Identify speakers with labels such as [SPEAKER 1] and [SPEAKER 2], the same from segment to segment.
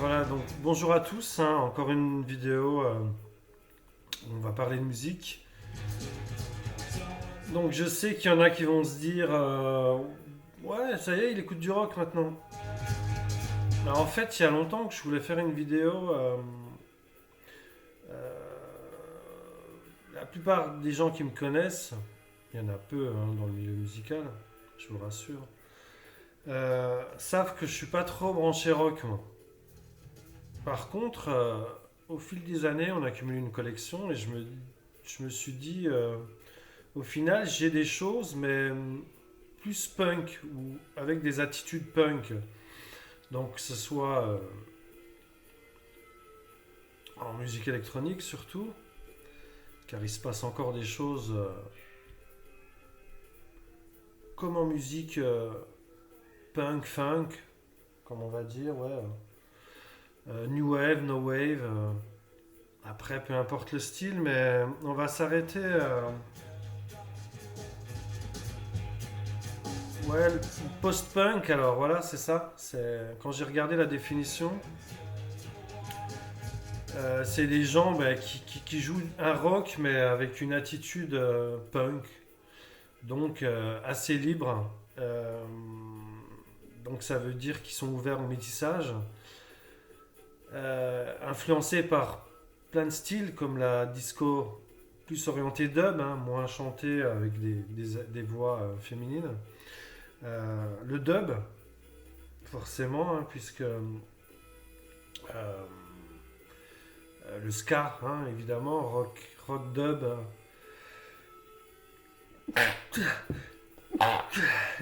[SPEAKER 1] Voilà, donc bonjour à tous, hein, encore une vidéo où on va parler de musique. Donc je sais qu'il y en a qui vont se dire ouais, ça y est, il écoute du rock maintenant. Alors, en fait, il y a longtemps que je voulais faire une vidéo. Euh, la plupart des gens qui me connaissent, il y en a peu hein, dans le milieu musical, je vous rassure, savent que je suis pas trop branché rock, moi. Par contre, au fil des années, on a accumulé une collection et je me suis dit, au final, j'ai des choses, mais plus punk ou avec des attitudes punk. Donc, que ce soit en musique électronique surtout, car il se passe encore des choses comme en musique punk, funk, comme on va dire, ouais. New Wave, No Wave. Après, peu importe le style, mais on va s'arrêter. Ouais, le post-punk, alors voilà, c'est ça. Quand j'ai regardé la définition, c'est des gens qui jouent un rock, mais avec une attitude punk. Donc, assez libre. Donc, ça veut dire qu'ils sont ouverts au métissage. Influencé par plein de styles comme la disco plus orientée dub, hein, moins chantée avec des voix féminines. Le dub, forcément, hein, puisque le ska, hein, évidemment, rock dub.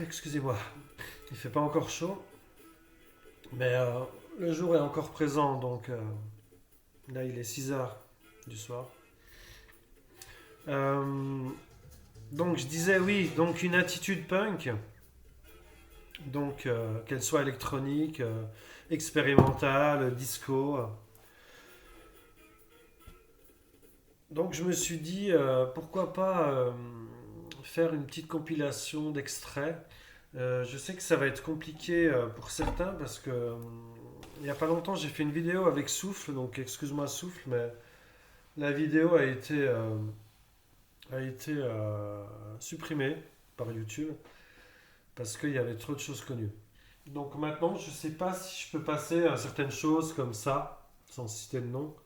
[SPEAKER 1] Excusez-moi, il fait pas encore chaud, mais le jour est encore présent, donc là il est 6h du soir. Donc je disais oui, donc une attitude punk, donc qu'elle soit électronique, expérimentale, disco. Donc je me suis dit pourquoi pas faire une petite compilation d'extraits. Je sais que ça va être compliqué pour certains parce que il n'y a pas longtemps j'ai fait une vidéo avec Souffle, donc excuse-moi Souffle, mais la vidéo a été supprimée par YouTube parce qu'il y avait trop de choses connues. Donc maintenant je sais pas si je peux passer à certaines choses comme ça, sans citer de nom.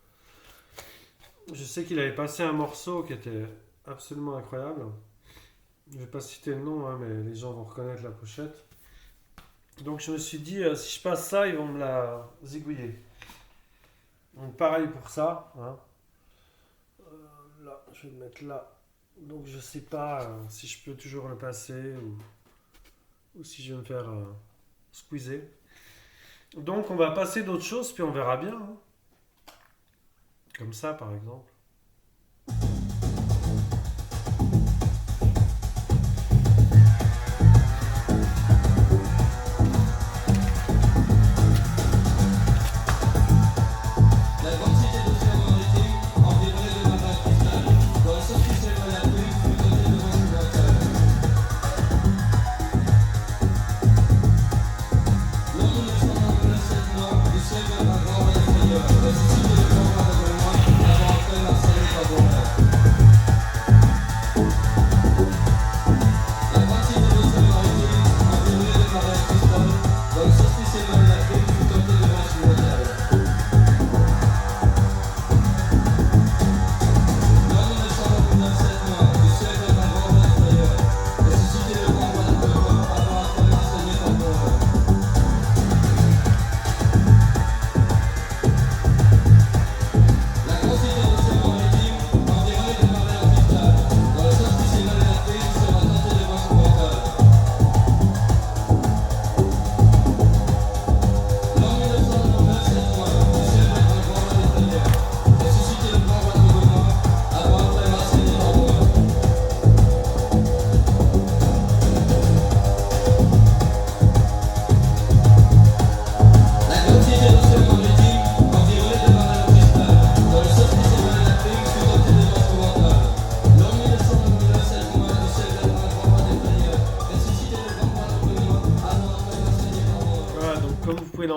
[SPEAKER 1] Je sais qu'il avait passé un morceau qui était absolument incroyable. Je vais pas citer le nom, hein, mais les gens vont reconnaître la pochette. Donc je me suis dit, si je passe ça, ils vont me la zigouiller. Donc pareil pour ça. Hein. Là, je vais le mettre là. Donc je sais pas si je peux toujours le passer ou si je vais me faire squeezer. Donc on va passer d'autres choses, puis on verra bien. Hein. Comme ça, par exemple.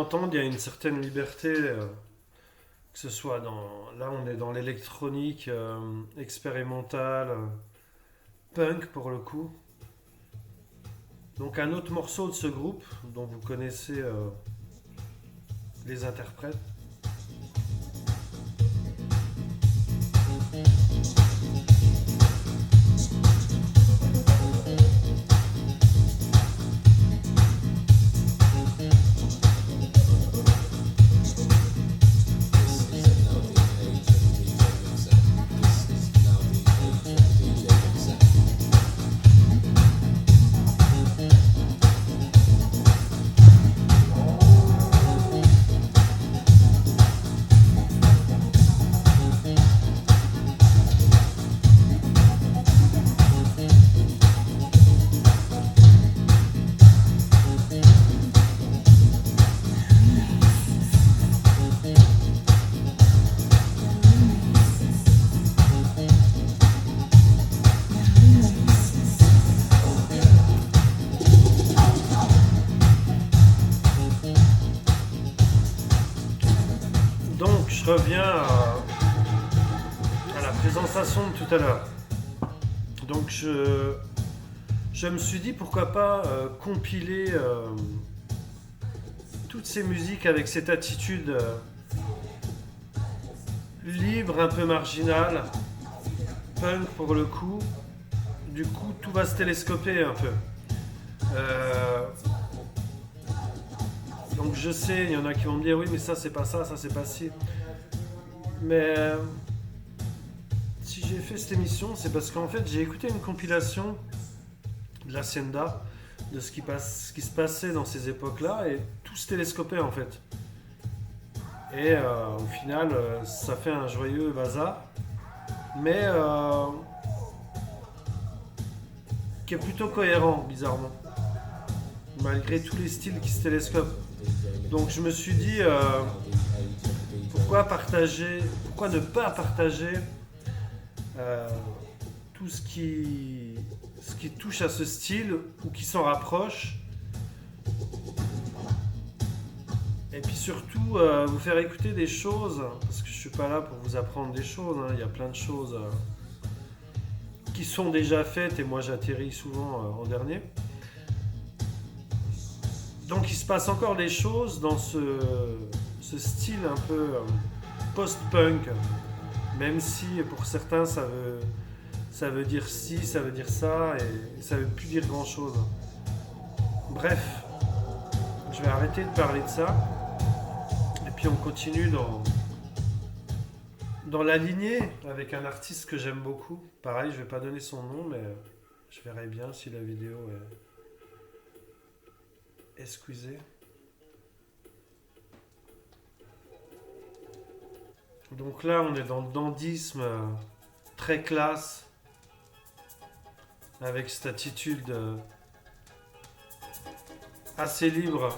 [SPEAKER 1] entendre, il y a une certaine liberté, que ce soit dans... Là, on est dans l'électronique expérimentale, punk pour le coup. Donc un autre morceau de ce groupe, dont vous connaissez les interprètes. Donc je reviens à la présentation de tout à l'heure. Donc je me suis dit pourquoi pas compiler toutes ces musiques avec cette attitude libre, un peu marginale, punk pour le coup. Du coup tout va se télescoper un peu. Donc je sais, il y en a qui vont me dire oui mais ça c'est pas ça, ça c'est pas ci. Mais si j'ai fait cette émission, c'est parce qu'en fait j'ai écouté une compilation de l'Hacienda, de ce qui se passait dans ces époques-là, et tout se télescopait en fait. Et au final, ça fait un joyeux bazar, mais qui est plutôt cohérent, bizarrement, malgré tous les styles qui se télescopent. Donc je me suis dit, pourquoi ne pas partager tout ce qui touche à ce style ou qui s'en rapproche, et puis surtout vous faire écouter des choses, parce que je suis pas là pour vous apprendre des choses, hein. Il y a plein de choses qui sont déjà faites et moi j'atterris souvent en dernier. Donc il se passe encore des choses dans ce style un peu post-punk, même si pour certains ça veut dire ci, ça veut dire ça, et ça veut plus dire grand chose. Bref, je vais arrêter de parler de ça, et puis on continue dans la lignée avec un artiste que j'aime beaucoup. Pareil, je vais pas donner son nom, mais je verrai bien si la vidéo est squeezée. Donc là, on est dans le dandysme très classe, avec cette attitude assez libre.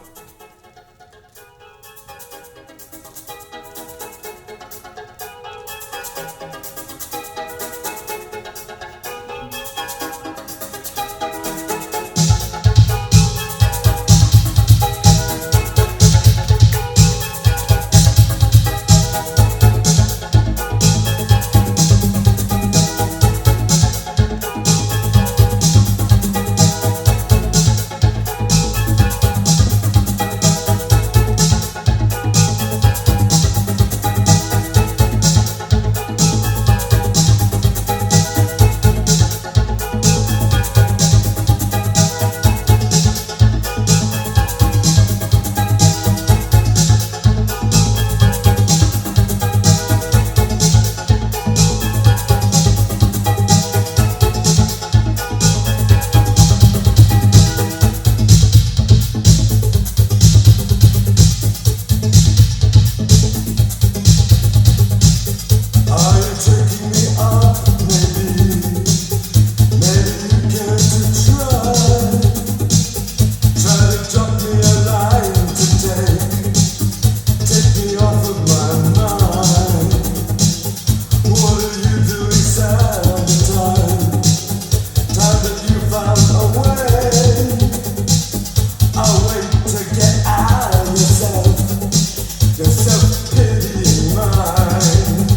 [SPEAKER 2] Your self-pitying mind.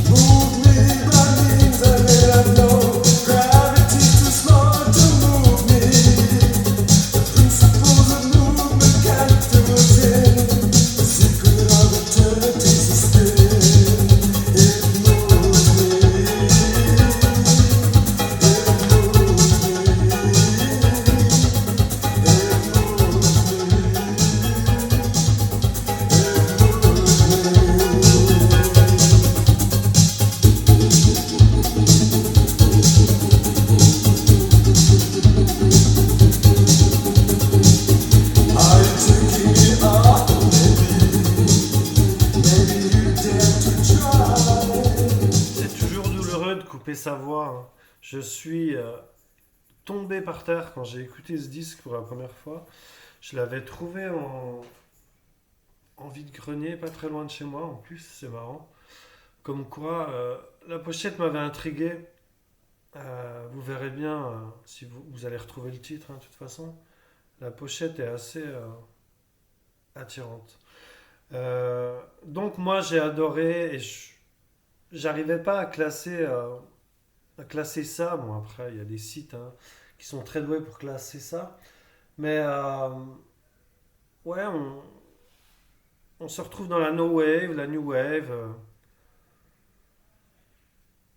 [SPEAKER 2] Move me by means I may not know. Gravity's too small to move me. The principles of movement can't do it in. The secret of eternity's a spin. It moves me. It moves
[SPEAKER 1] C'est toujours douloureux de couper sa voix, hein. Je suis tombé par terre quand j'ai écouté ce disque pour la première fois. Je l'avais trouvé en vide-grenier, pas très loin de chez moi en plus, c'est marrant. Comme quoi, la pochette m'avait intrigué. Vous verrez bien si vous allez retrouver le titre, hein, de toute façon. La pochette est assez attirante. Donc moi j'ai adoré et j'arrivais pas à classer ça. Bon après il y a des sites, hein, qui sont très doués pour classer ça. Mais ouais, on se retrouve dans la no wave, la new wave.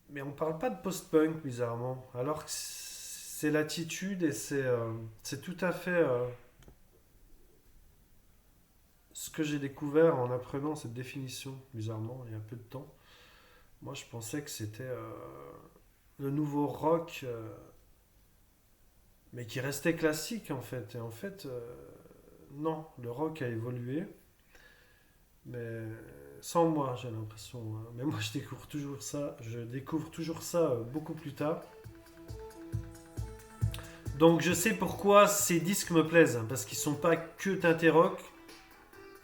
[SPEAKER 1] Mais on parle pas de post-punk bizarrement. Alors que c'est l'attitude et c'est tout à fait ce que j'ai découvert en apprenant cette définition, bizarrement, il y a peu de temps. Moi, je pensais que c'était le nouveau rock, mais qui restait classique, en fait. Et en fait, non, le rock a évolué, mais sans moi, j'ai l'impression, hein. Mais moi, je découvre toujours ça beaucoup plus tard. Donc, je sais pourquoi ces disques me plaisent, hein, parce qu'ils sont pas que teintés rock,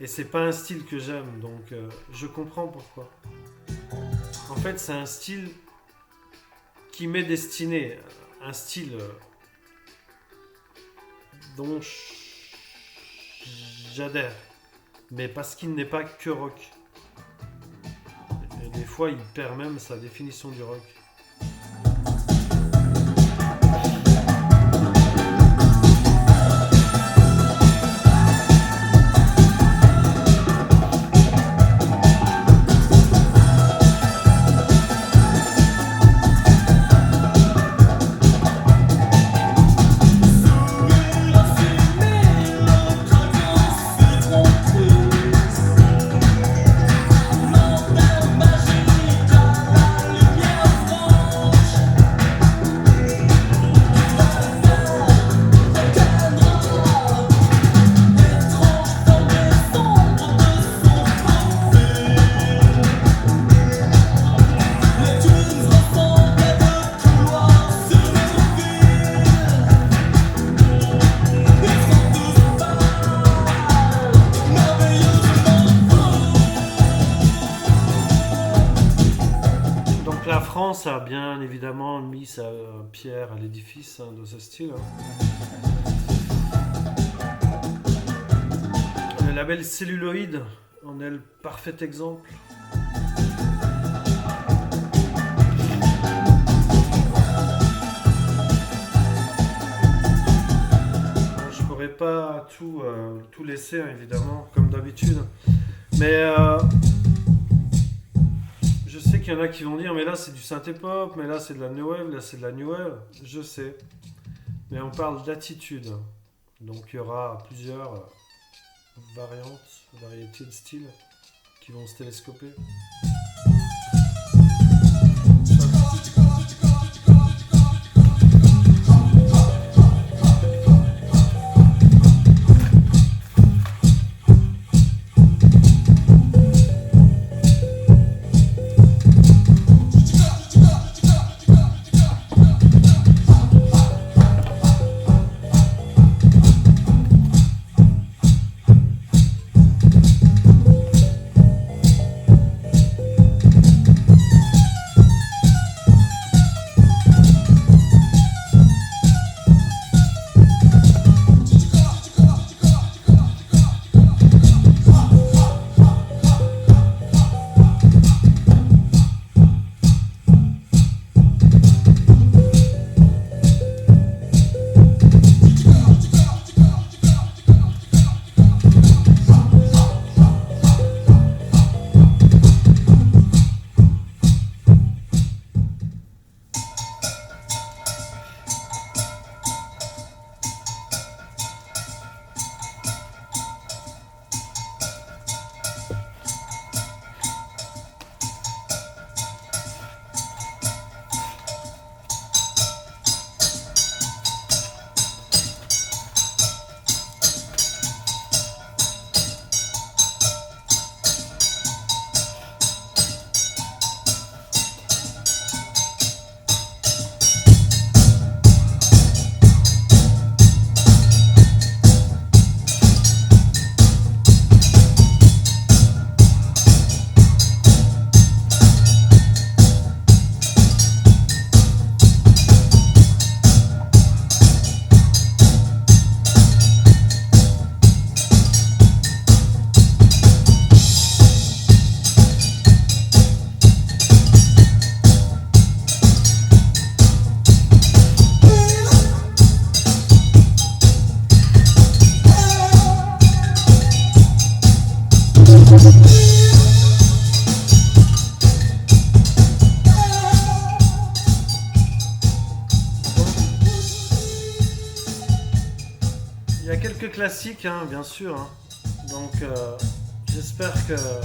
[SPEAKER 1] et c'est pas un style que j'aime, donc je comprends pourquoi. En fait, c'est un style qui m'est destiné, un style dont j'adhère, mais parce qu'il n'est pas que rock. Et des fois, il perd même sa définition du rock. La France a bien évidemment mis sa pierre à l'édifice, hein, de ce style, hein. Le label Celluloid en est le parfait exemple. Bon, je pourrais pas tout laisser, hein, évidemment, comme d'habitude. Mais je sais qu'il y en a qui vont dire, mais là c'est du synthé-pop, mais là c'est de la new wave, là c'est de la new wave. Je sais. Mais on parle d'attitude. Donc il y aura plusieurs variétés de styles qui vont se télescoper. classique, hein, bien sûr. Hein. Donc, j'espère que ça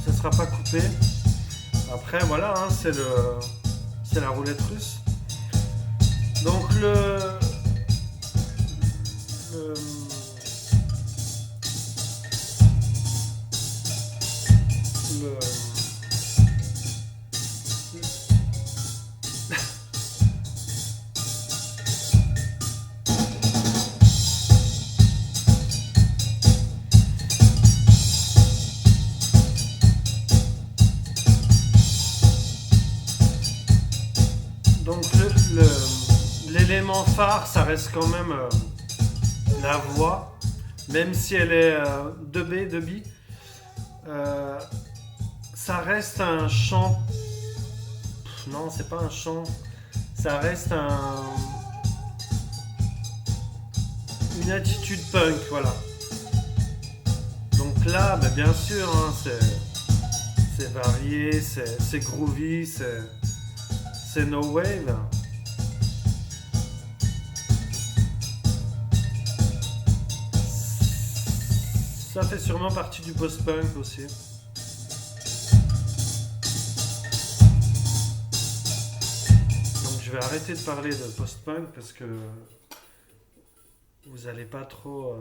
[SPEAKER 1] ne sera pas coupé. Après, voilà, hein, c'est la roulette russe. Donc, le donc l'élément phare, ça reste quand même la voix, même si elle est 2B, 2B, ça reste un chant. Non, c'est pas un chant, ça reste une attitude punk, voilà. Donc là, bah, bien sûr, hein, c'est varié, c'est groovy, c'est no wave. Ça fait sûrement partie du post-punk aussi. Donc je vais arrêter de parler de post-punk parce que vous allez pas trop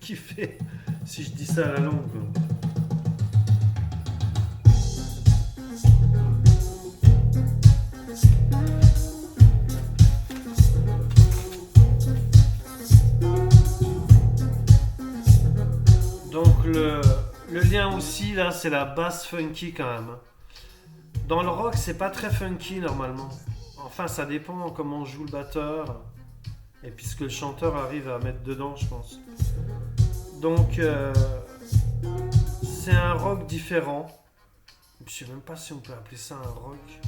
[SPEAKER 1] kiffer si je dis ça à la longue. Donc le lien aussi là, c'est la basse funky quand même. Dans le rock, c'est pas très funky normalement. Enfin, ça dépend comment on joue le batteur et puis ce que le chanteur arrive à mettre dedans, je pense. Donc c'est un rock différent. Je sais même pas si on peut appeler ça un rock.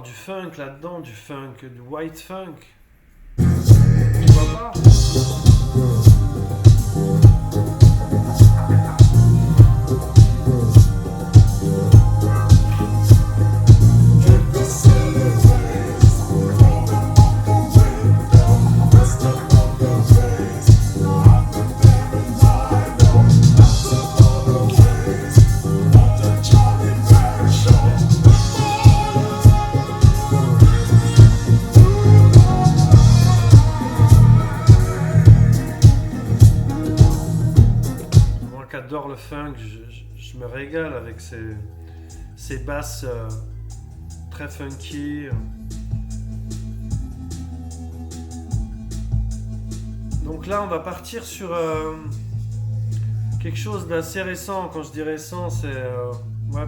[SPEAKER 1] Du funk là-dedans, du funk, du white funk. Tu vois pas? J'adore le funk, je me régale avec ces basses très funky. Donc là on va partir sur quelque chose d'assez récent. Quand je dis récent, c'est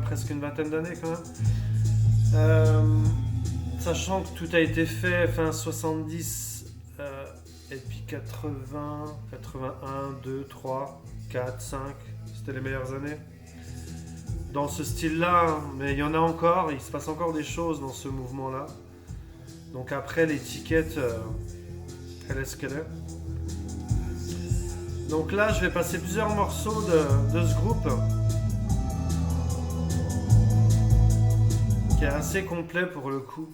[SPEAKER 1] presque une vingtaine d'années quand même. Sachant que tout a été fait fin 70 et puis 80, 81, 2, 3, 4, 5, c'était les meilleures années. Dans ce style-là, mais il y en a encore, il se passe encore des choses dans ce mouvement-là. Donc après, l'étiquette, elle est ce qu'elle est. Donc là, je vais passer plusieurs morceaux de ce groupe, qui est assez complet pour le coup.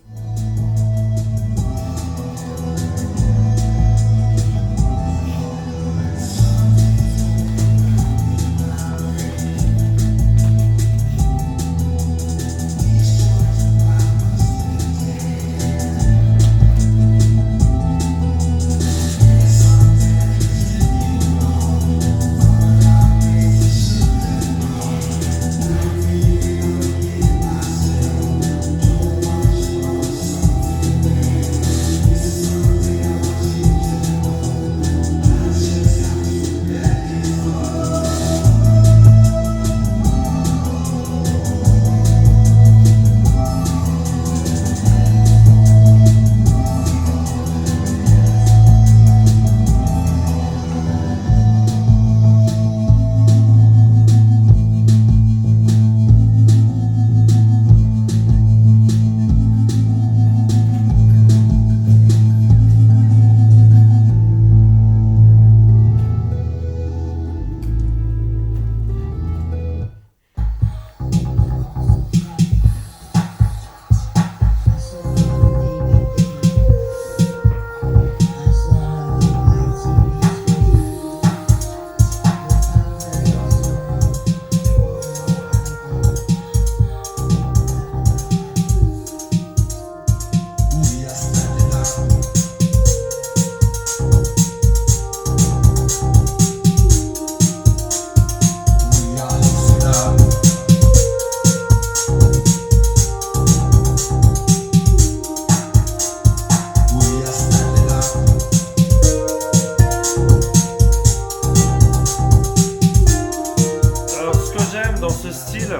[SPEAKER 1] dans ce style,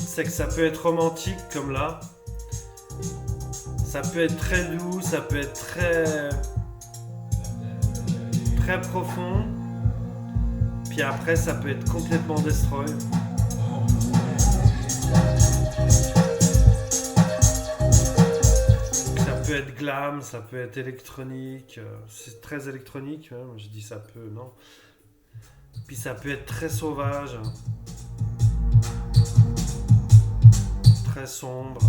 [SPEAKER 1] c'est que ça peut être romantique comme là. Ça peut être très doux, ça peut être très profond. Puis après, ça peut être complètement destroy. Ça peut être glam, ça peut être électronique. C'est très électronique, hein. Je dis ça peut, non. Puis ça peut être très sauvage, très sombre.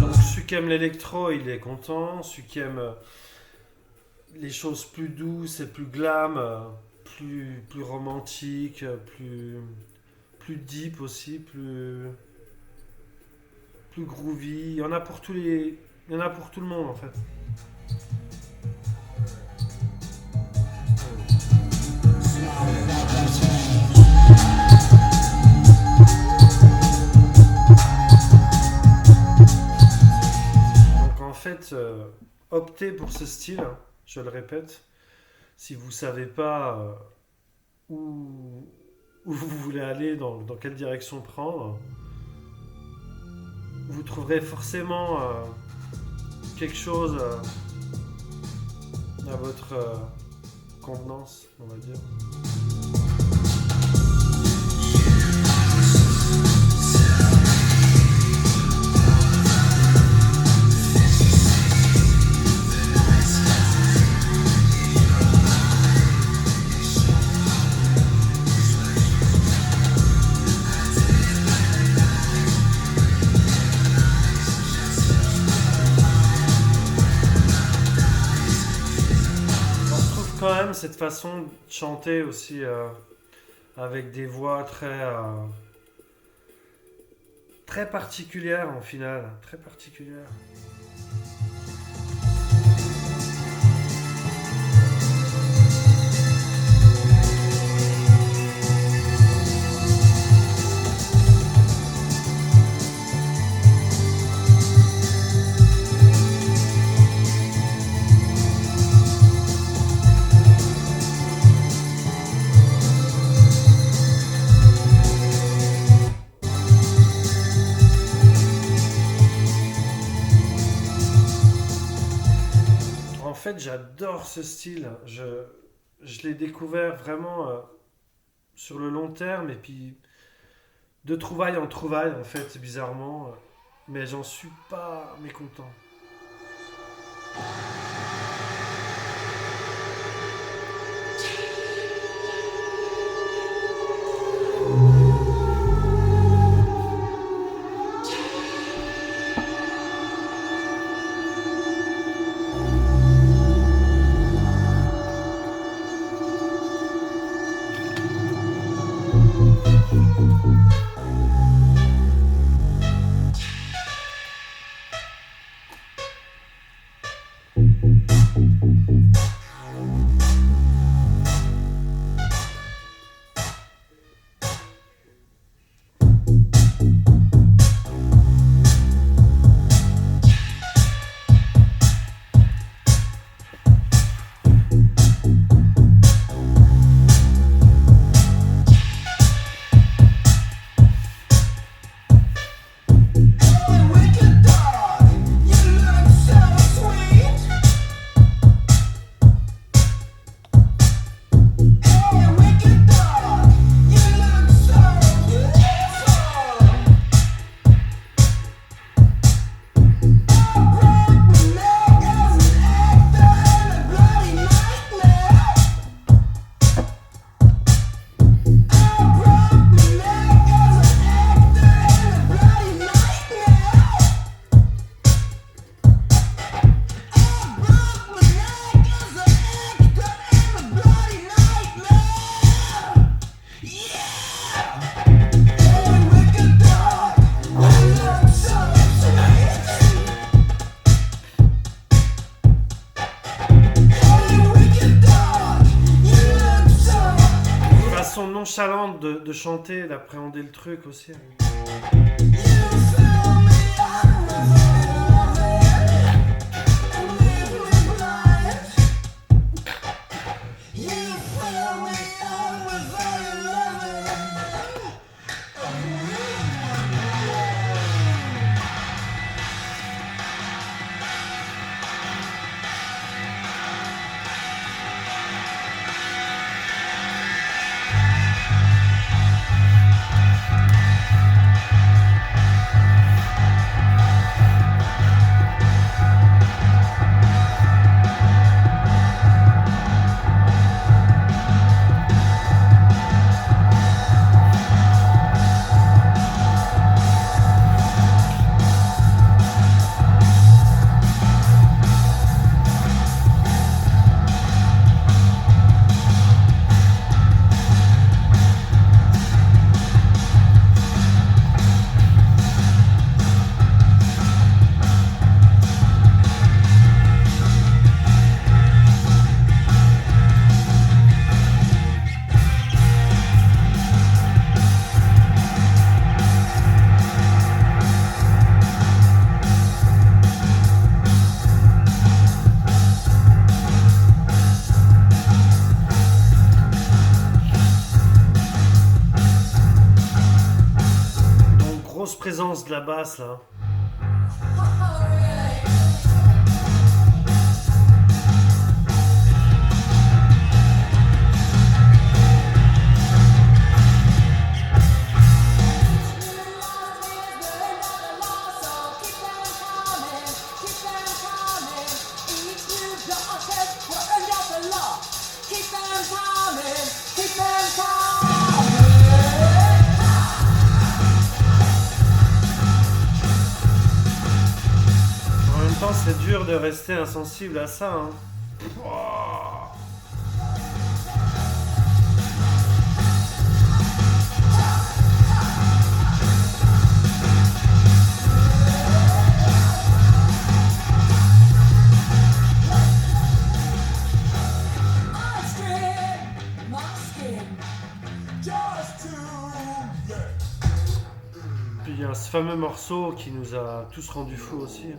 [SPEAKER 1] Donc celui qui aime l'électro, il est content. Celui qui aime les choses plus douces et plus glam, plus romantiques, plus deep aussi, plus groovy. Il y en a pour il y en a pour tout le monde en fait. Donc en fait, optez pour ce style, hein, je le répète. Si vous savez pas où vous voulez aller, dans quelle direction prendre, vous trouverez forcément quelque chose à votre convenance, on va dire. Quand même cette façon de chanter aussi avec des voix très particulières en finale, très particulières. En fait, j'adore ce style. Je l'ai découvert vraiment sur le long terme et puis de trouvaille en trouvaille, en fait, bizarrement. Mais j'en suis pas mécontent. nonchalante de chanter, d'appréhender le truc aussi. Grosse présence de la basse là. C'est dur de rester insensible à ça. Hein. Wow. Puis il y a ce fameux morceau qui nous a tous rendus fous aussi.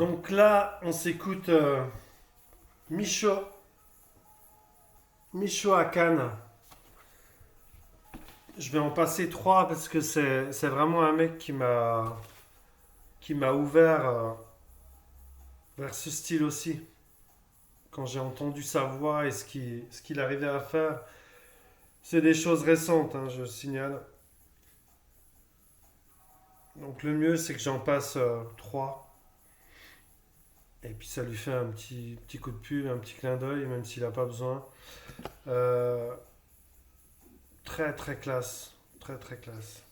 [SPEAKER 1] Donc là, on s'écoute Micho. Micho à Cannes. Je vais en passer trois parce que c'est vraiment un mec qui m'a ouvert vers ce style aussi. Quand j'ai entendu sa voix et ce qu'il arrivait à faire, c'est des choses récentes, hein, je signale. Donc le mieux, c'est que j'en passe trois. Et puis ça lui fait un petit coup de pub, un petit clin d'œil, même s'il n'a pas besoin. Euh, très très classe. Très très classe.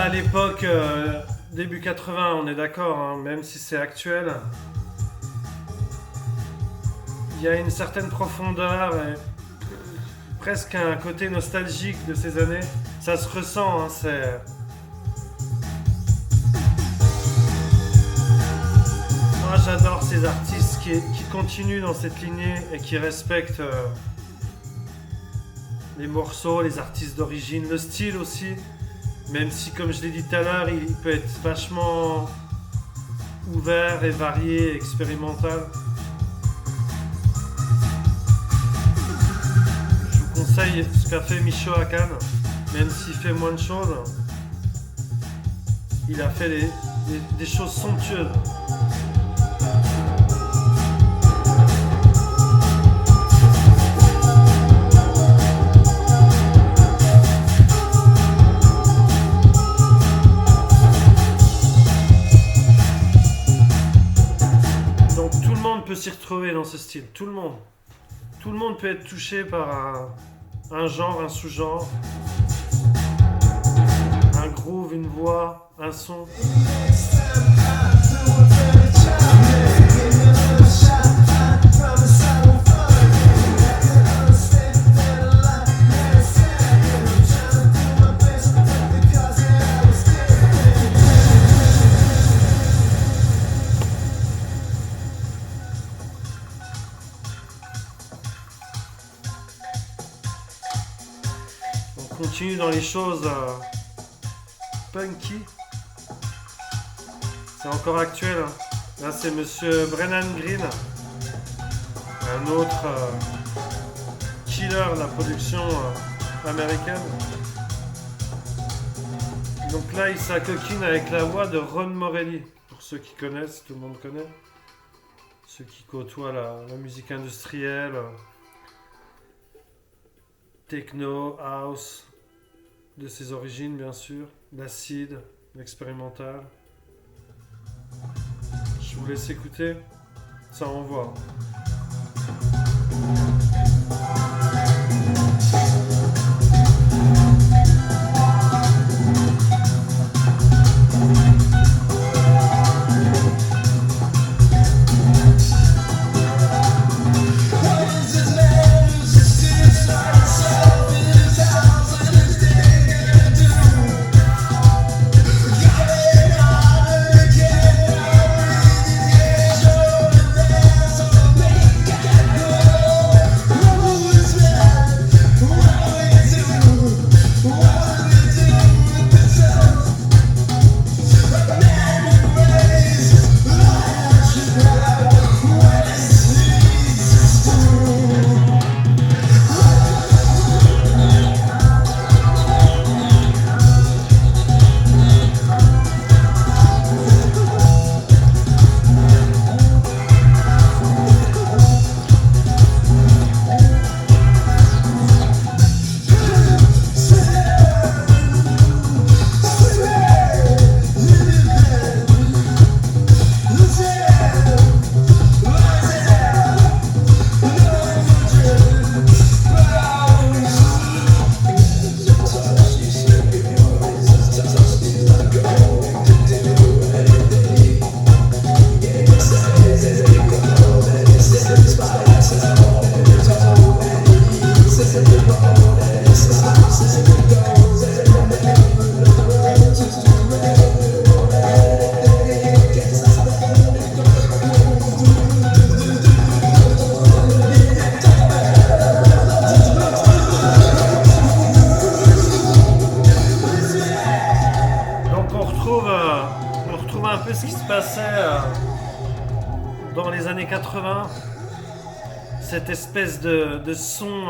[SPEAKER 1] à l'époque, début 80, on est d'accord, hein, même si c'est actuel. Il y a une certaine profondeur et presque un côté nostalgique de ces années. Ça se ressent, hein, c'est... Moi j'adore ces artistes qui continuent dans cette lignée et qui respectent les morceaux, les artistes d'origine, le style aussi. Même si, comme je l'ai dit tout à l'heure, il peut être vachement ouvert et varié, expérimental. Je vous conseille ce qu'a fait Micho à Cannes, même s'il fait moins de choses. Il a fait des choses somptueuses. Peut s'y retrouver dans ce style, tout le monde. Tout le monde peut être touché par un genre, un sous-genre, un groove, une voix, un son. Continue dans les choses punky. C'est encore actuel. Hein. Là, c'est monsieur Brennan Green, un autre killer de la production américaine. Donc là, il s'acoquine avec la voix de Ron Morelli. Pour ceux qui connaissent, tout le monde connaît. Ceux qui côtoient la musique industrielle, techno, house. De ses origines, bien sûr, l'acide, l'expérimental. Je vous laisse écouter, ça envoie. Un peu ce qui se passait dans les années 80, cette espèce de son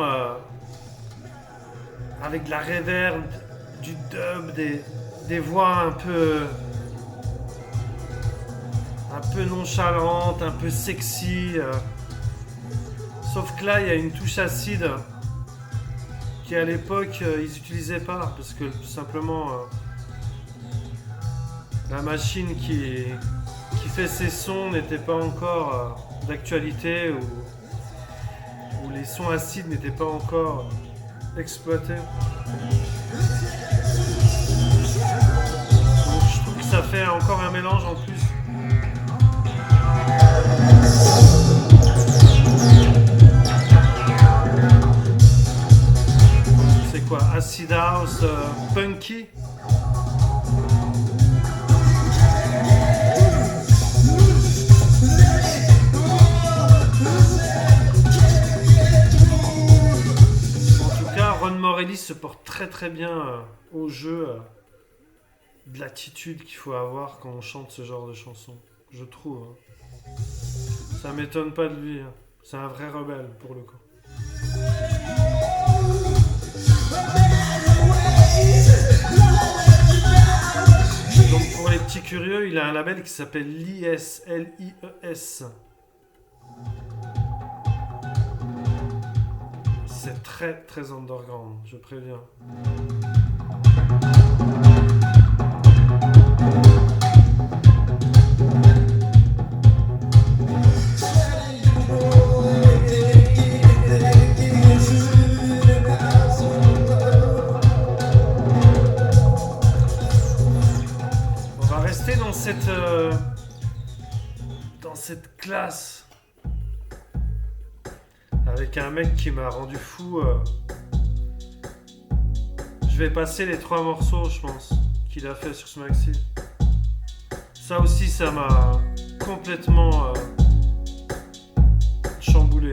[SPEAKER 1] avec de la reverb, du dub, des voix un peu nonchalantes, un peu sexy, sauf que là il y a une touche acide qui à l'époque ils n'utilisaient pas parce que tout simplement la machine qui fait ces sons n'était pas encore d'actualité ou les sons acides n'étaient pas encore exploités. ça fait encore un mélange en plus. C'est quoi? Acid house, punky? Ron Morelli se porte très très bien au jeu de l'attitude qu'il faut avoir quand on chante ce genre de chanson, je trouve. Hein. Ça m'étonne pas de lui, hein. C'est un vrai rebelle pour le coup. Donc pour les petits curieux, il a un label qui s'appelle LIES, L-I-E-S. C'est très très underground, je préviens. On va rester dans cette classe. Avec un mec qui m'a rendu fou. Je vais passer les 3 morceaux, je pense, qu'il a fait sur ce maxi. Ça aussi, ça m'a complètement chamboulé.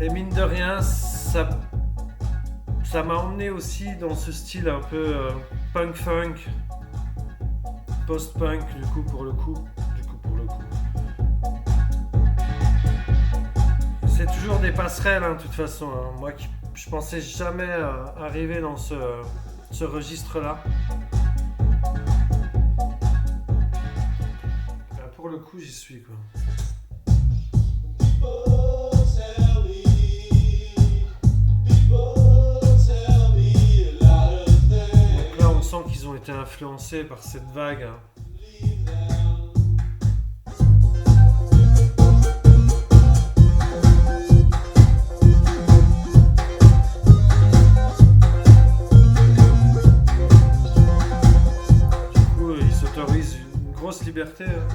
[SPEAKER 1] Et mine de rien, ça m'a emmené aussi dans ce style un peu punk-funk, post-punk du coup pour le coup. C'est toujours des passerelles hein, de toute façon. Hein. Moi, je pensais jamais arriver dans ce registre-là. Pour le coup, j'y suis quoi. Donc là, on sent qu'ils ont été influencés par cette vague. Hein. Du coup, ils s'autorisent une grosse liberté. Hein.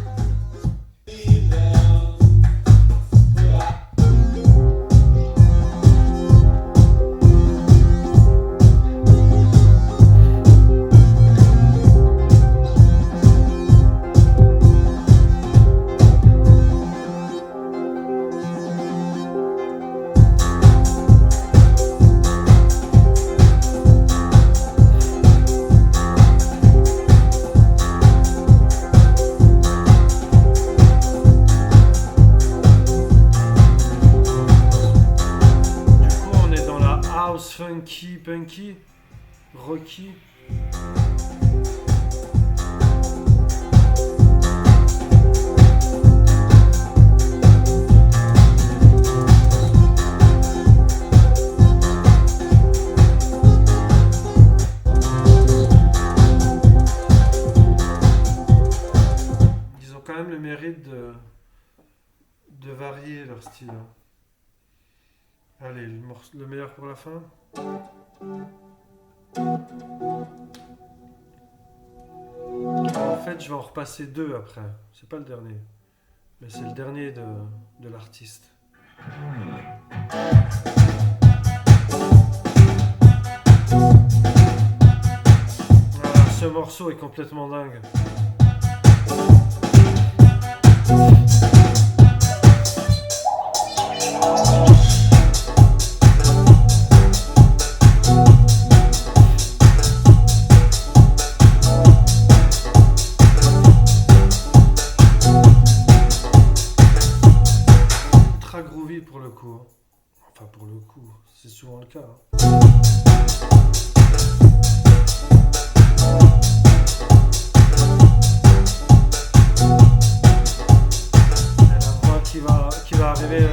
[SPEAKER 1] Funky, punky, rocky. Ils ont quand même le mérite de varier leur style. Allez, le meilleur pour la fin. En fait, je vais en repasser deux après. C'est pas le dernier. Mais c'est le dernier de l'artiste. Voilà, ce morceau est complètement dingue. Groovy pour le coup. Enfin pour le coup, c'est souvent le cas. Il y a la voix qui va arriver.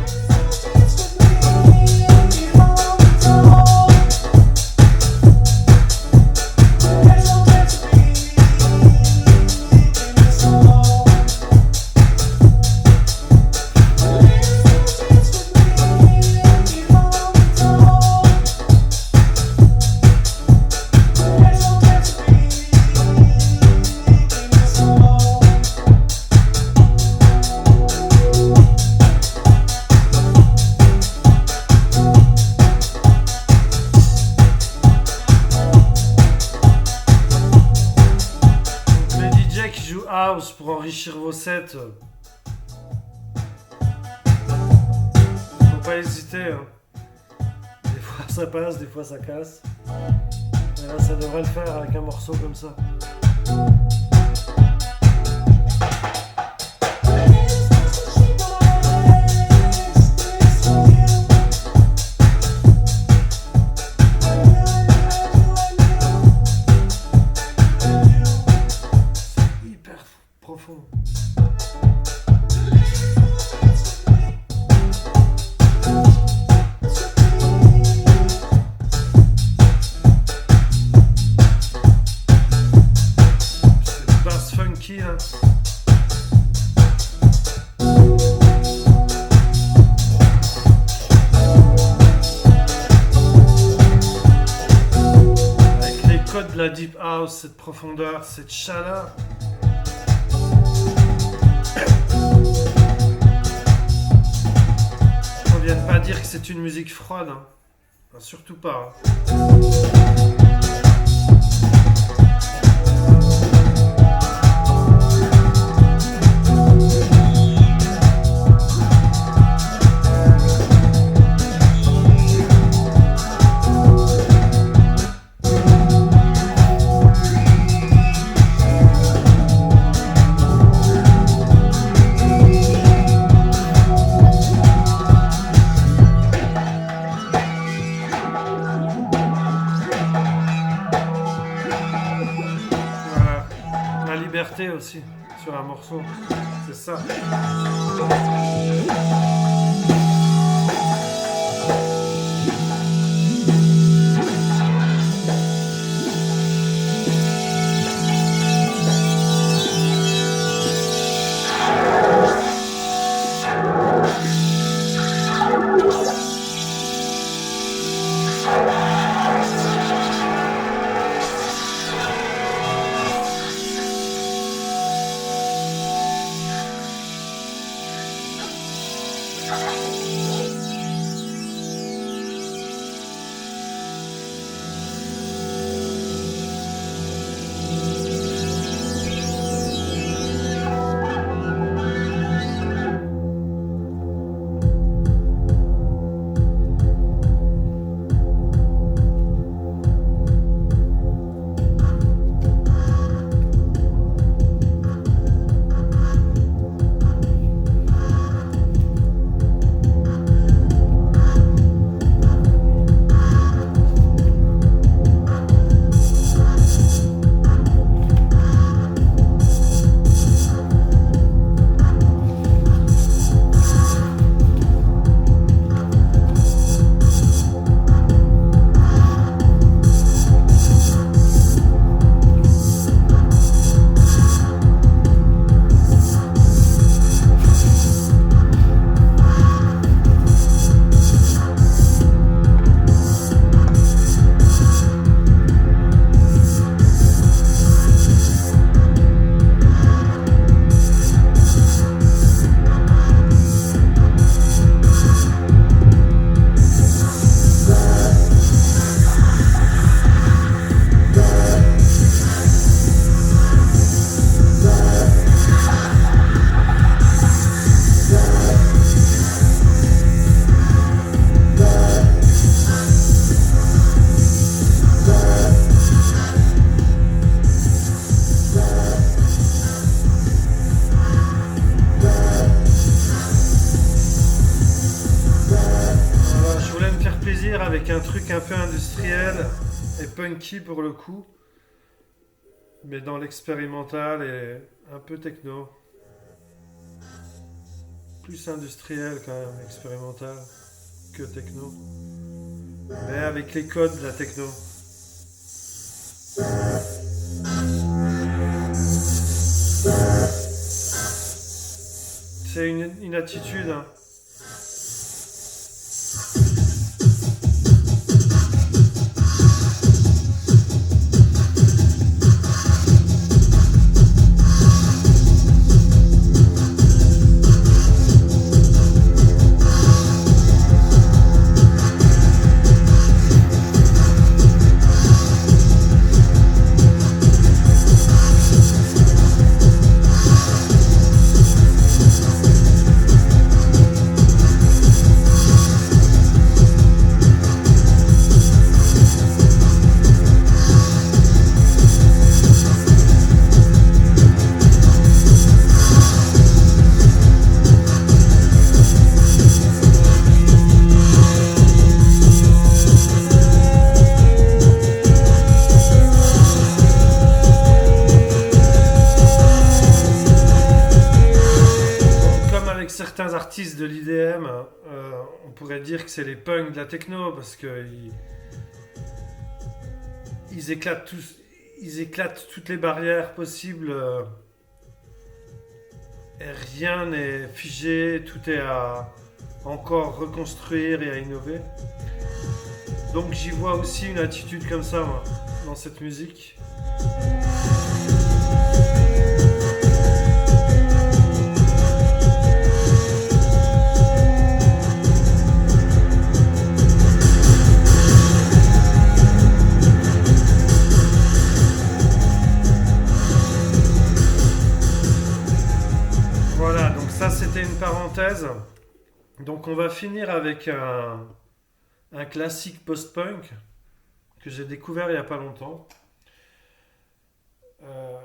[SPEAKER 1] House pour enrichir vos sets. Faut pas hésiter. Hein. Des fois ça passe, des fois ça casse. Mais là ça devrait le faire avec un morceau comme ça. Profond. C'est basse funky hein. Avec les codes de la deep house, cette profondeur, cette chaleur. On vient de pas dire que c'est une musique froide, hein. Enfin, surtout pas. Hein. Aussi, sur un morceau. C'est ça. Voilà, je voulais me faire plaisir avec un truc un peu industriel et punky pour le coup, mais dans l'expérimental et un peu techno. Plus industriel quand même, expérimental que techno. Mais avec les codes de la techno. C'est une attitude, hein. Comme avec certains artistes de l'IDM, on pourrait dire que c'est les punks de la techno parce que ils éclatent tous, ils éclatent toutes les barrières possibles et rien n'est figé, tout est à encore reconstruire et à innover. Donc j'y vois aussi une attitude comme ça, moi, dans cette musique. Voilà, donc ça c'était une parenthèse. Donc on va finir avec un classique post-punk que j'ai découvert il n'y a pas longtemps. Euh,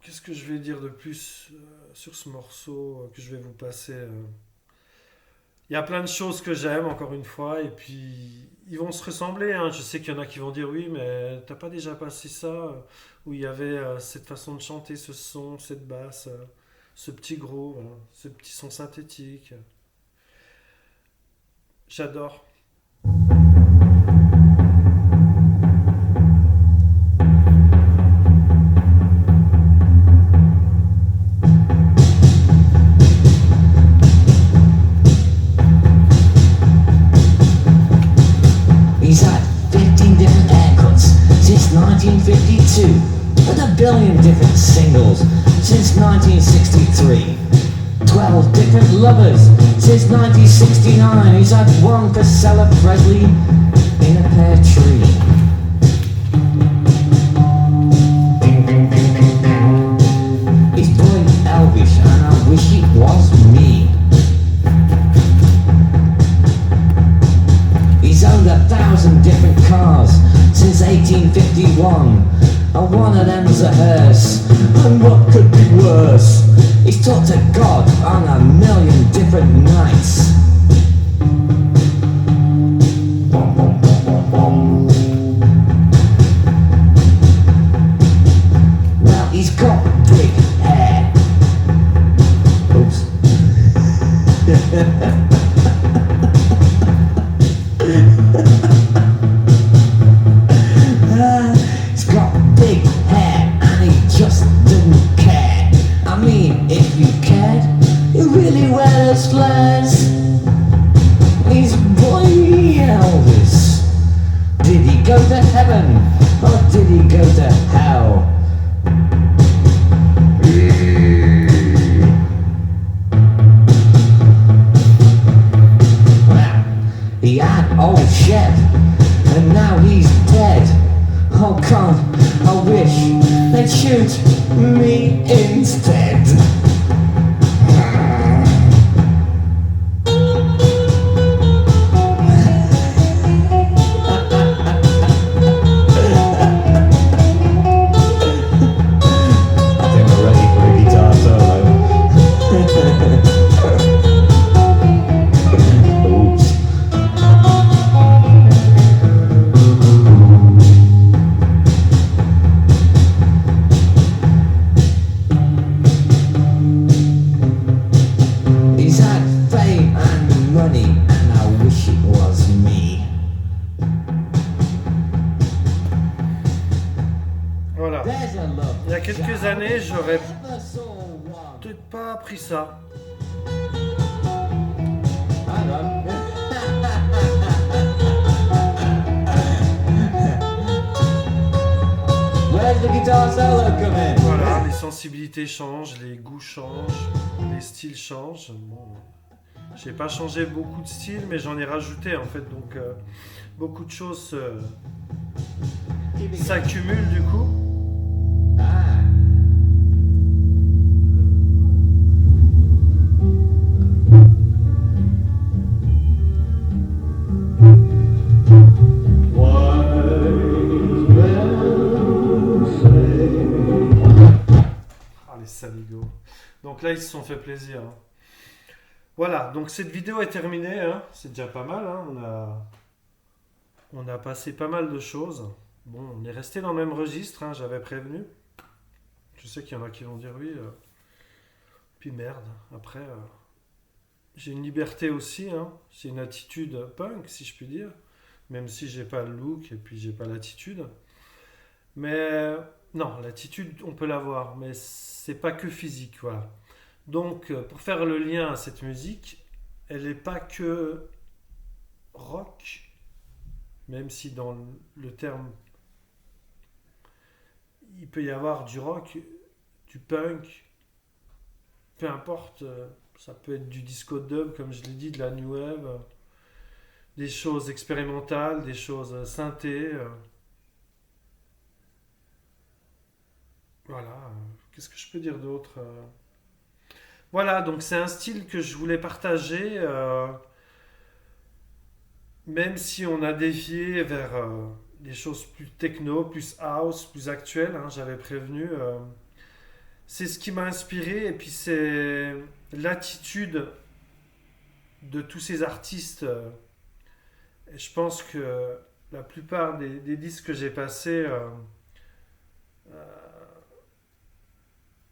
[SPEAKER 1] Qu'est-ce que je vais dire de plus sur ce morceau que je vais vous passer Il y a plein de choses que j'aime, encore une fois, et puis ils vont se ressembler, hein. Je sais qu'il y en a qui vont dire oui, mais t'as pas déjà passé ça, où il y avait cette façon de chanter, ce son, cette basse, ce petit gros, voilà, ce petit son synthétique. J'adore.
[SPEAKER 3] He's had 15 different haircuts since 1952, and a billion different singles since 1963. 12 different lovers since 1969. He's had one Priscilla Presley in a pear tree. Ding, ding, ding, ding, ding. He's doing Elvis, and I wish it was me. He's owned 1,000 different cars since 1851, and one of them's a hearse. And what could be worse? He's talked to God on a million different nights. Bum, bum, bum, bum, bum. Well, he's got big hair. Oops. He's got big hair and he just didn't care. I mean, if you cared, you really wear those flares. He's boy Elvis. Did he go to heaven or did he go to hell? Well, he had old Shep, and now he's dead. Oh God, I wish they'd shoot me instead. I think we're ready for a guitar solo. Oops. He's had fame and money, and I wish it was me.
[SPEAKER 1] Voilà.
[SPEAKER 3] There's a love
[SPEAKER 1] Il y a quelques années, j'aurais
[SPEAKER 3] Ever saw one.
[SPEAKER 1] peut-être pas appris ça.
[SPEAKER 3] Hang on. Where's the guitar solo come in?
[SPEAKER 1] Voilà, les sensibilités changent, les goûts changent, les styles changent. Bon, j'ai pas changé beaucoup de styles, mais j'en ai rajouté en fait, donc beaucoup de choses s'accumulent du coup.
[SPEAKER 3] Ah.
[SPEAKER 1] Ah, les saligots. Donc là, ils se sont fait plaisir, hein. Voilà, donc cette vidéo est terminée, hein. C'est déjà pas mal, hein. On a passé pas mal de choses. Bon, on est resté dans le même registre, hein, j'avais prévenu. Je sais qu'il y en a qui vont dire oui. Puis merde, après, j'ai une liberté aussi, hein. J'ai une attitude punk, si je puis dire. Même si j'ai pas le look et puis j'ai pas l'attitude. Mais non, l'attitude, on peut l'avoir, mais c'est pas que physique, voilà. Donc, pour faire le lien à cette musique, elle n'est pas que rock, même si dans le terme, il peut y avoir du rock, du punk, peu importe, ça peut être du disco dub, comme je l'ai dit, de la new wave, des choses expérimentales, des choses synthé. Voilà, qu'est-ce que je peux dire d'autre? Voilà, donc c'est un style que je voulais partager, même si on a dévié vers des choses plus techno, plus house, plus actuelles, hein, j'avais prévenu. C'est ce qui m'a inspiré, et puis c'est l'attitude de tous ces artistes. Et je pense que la plupart des disques que j'ai passés,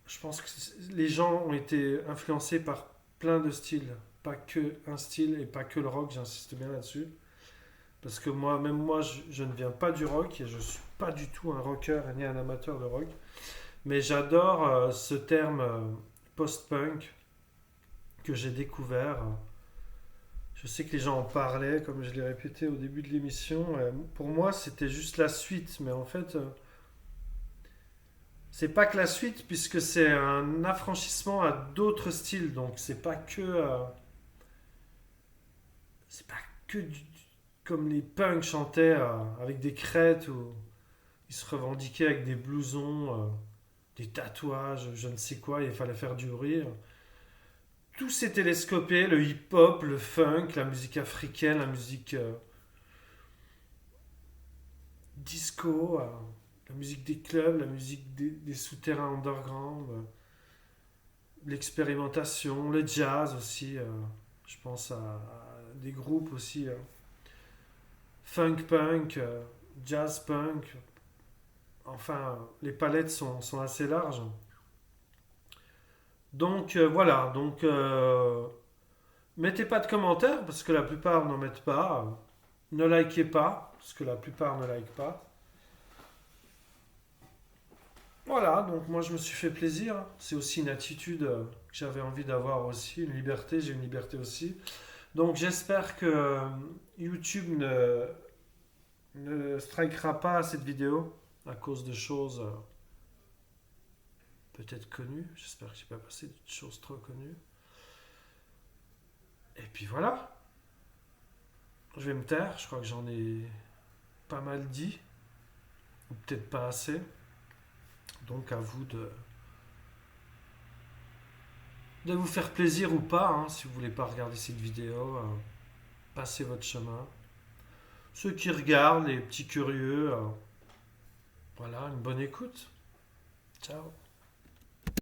[SPEAKER 1] je pense que les gens ont été influencés par plein de styles. Pas que un style et pas que le rock, j'insiste bien là-dessus. Parce que moi, même moi, je ne viens pas du rock et je suis pas du tout un rocker ni un amateur de rock. Mais j'adore ce terme post-punk que j'ai découvert. Je sais que les gens en parlaient, comme je l'ai répété au début de l'émission. Pour moi, c'était juste la suite. Mais en fait, c'est pas que la suite, puisque c'est un affranchissement à d'autres styles. Donc, c'est pas que comme les punks chantaient avec des crêtes ou ils se revendiquaient avec des blousons, des tatouages, je ne sais quoi. Il fallait faire du bruit. Tout s'est télescopé, le hip-hop, le funk, la musique africaine, la musique disco, la musique des clubs, la musique des souterrains underground, l'expérimentation, le jazz aussi. Je pense à des groupes aussi, funk punk, jazz punk. Enfin, les palettes sont assez larges. Donc voilà, donc mettez pas de commentaires parce que la plupart n'en mettent pas. Ne likez pas parce que la plupart ne likent pas. Voilà, donc moi je me suis fait plaisir. C'est aussi une attitude que j'avais envie d'avoir aussi, une liberté, j'ai une liberté aussi. Donc j'espère que YouTube ne strikera pas cette vidéo à cause de choses peut-être connues. J'espère que j'ai pas passé de choses trop connues. Et puis voilà, je vais me taire, je crois que j'en ai pas mal dit, ou peut-être pas assez. Donc à vous de vous faire plaisir ou pas, hein, si vous voulez pas regarder cette vidéo, passez votre chemin. Ceux qui regardent, les petits curieux, voilà, une bonne écoute. Ciao.